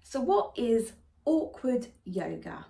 So what is awkward yoga?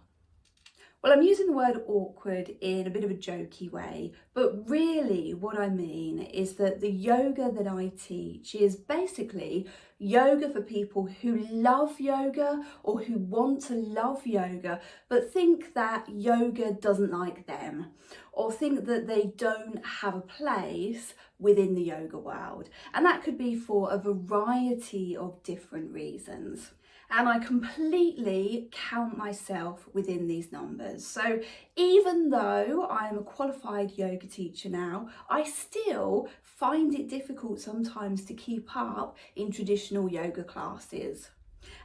Well, I'm using the word awkward in a bit of a jokey way, but really what I mean is that the yoga that I teach is basically yoga for people who love yoga or who want to love yoga, but think that yoga doesn't like them, or think that they don't have a place within the yoga world. And that could be for a variety of different reasons. And I completely count myself within these numbers. So even though I'm a qualified yoga teacher now, I still find it difficult sometimes to keep up in traditional yoga classes.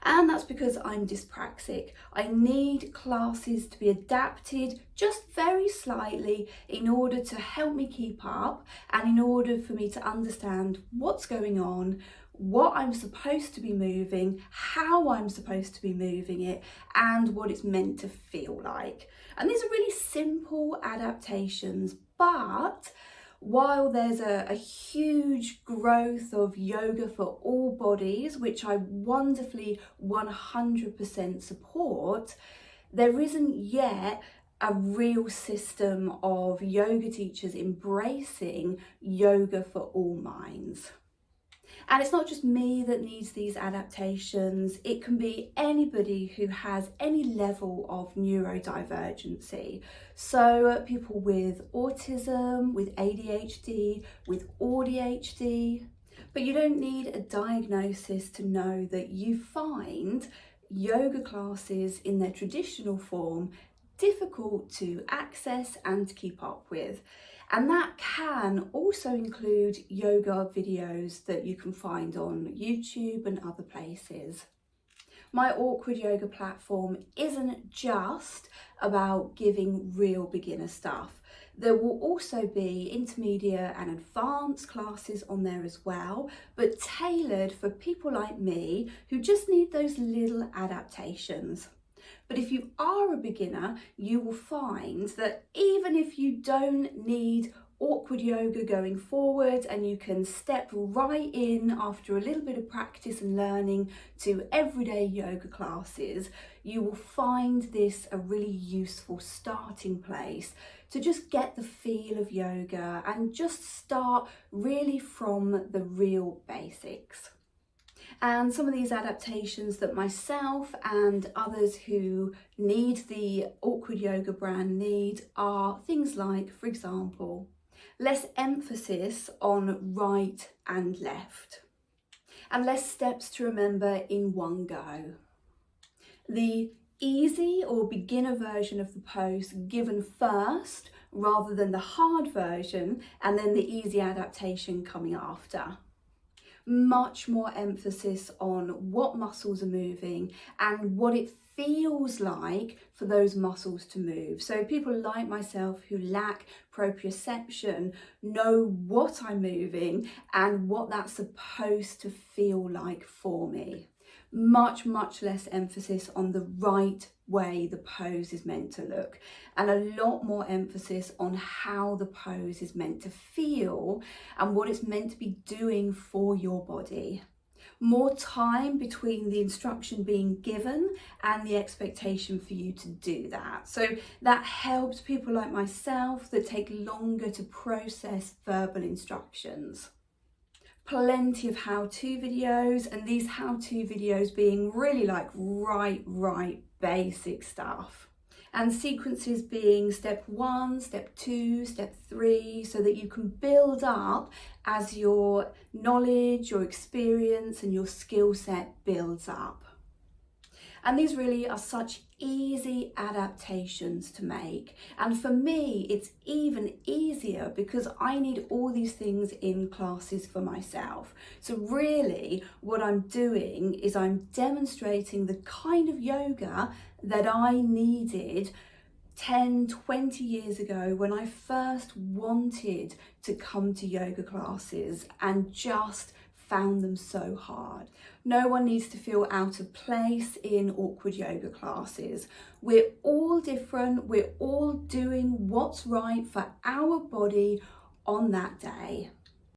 And that's because I'm dyspraxic. I need classes to be adapted just very slightly in order to help me keep up and in order for me to understand what's going on, what I'm supposed to be moving, how I'm supposed to be moving it, and what it's meant to feel like. And these are really simple adaptations, but while there's a huge growth of yoga for all bodies, which I wonderfully 100% support, there isn't yet a real system of yoga teachers embracing yoga for all minds. And it's not just me that needs these adaptations, it can be anybody who has any level of neurodivergency. So people with autism, with ADHD, with ADHD. But you don't need a diagnosis to know that you find yoga classes in their traditional form difficult to access and to keep up with. And that can also include yoga videos that you can find on YouTube and other places. My Awkward Yoga platform isn't just about giving real beginner stuff. There will also be intermediate and advanced classes on there as well, but tailored for people like me who just need those little adaptations. But if you are a beginner, you will find that even if you don't need awkward yoga going forward and you can step right in after a little bit of practice and learning to everyday yoga classes, you will find this a really useful starting place to just get the feel of yoga and just start really from the real basics. And some of these adaptations that myself and others who need the Awkward Yoga brand need are things like, for example, less emphasis on right and left, and less steps to remember in one go. The easy or beginner version of the pose given first rather than the hard version, and then the easy adaptation coming after. Much more emphasis on what muscles are moving and what it feels like for those muscles to move. So people like myself who lack proprioception know what I'm moving and what that's supposed to feel like for me. Much less emphasis on the right way the pose is meant to look, and a lot more emphasis on how the pose is meant to feel and what it's meant to be doing for your body. More time between the instruction being given and the expectation for you to do that. So that helps people like myself that take longer to process verbal instructions. Plenty of how-to videos, and these how-to videos being really like right basic stuff, and sequences being step 1, step 2, step 3, so that you can build up as your knowledge, your experience and your skill set builds up. And these really are such easy adaptations to make. And for me, it's even easier because I need all these things in classes for myself. So really what I'm doing is I'm demonstrating the kind of yoga that I needed 10, 20 years ago when I first wanted to come to yoga classes and just found them so hard. No one needs to feel out of place in awkward yoga classes. We're all different. We're all doing what's right for our body on that day.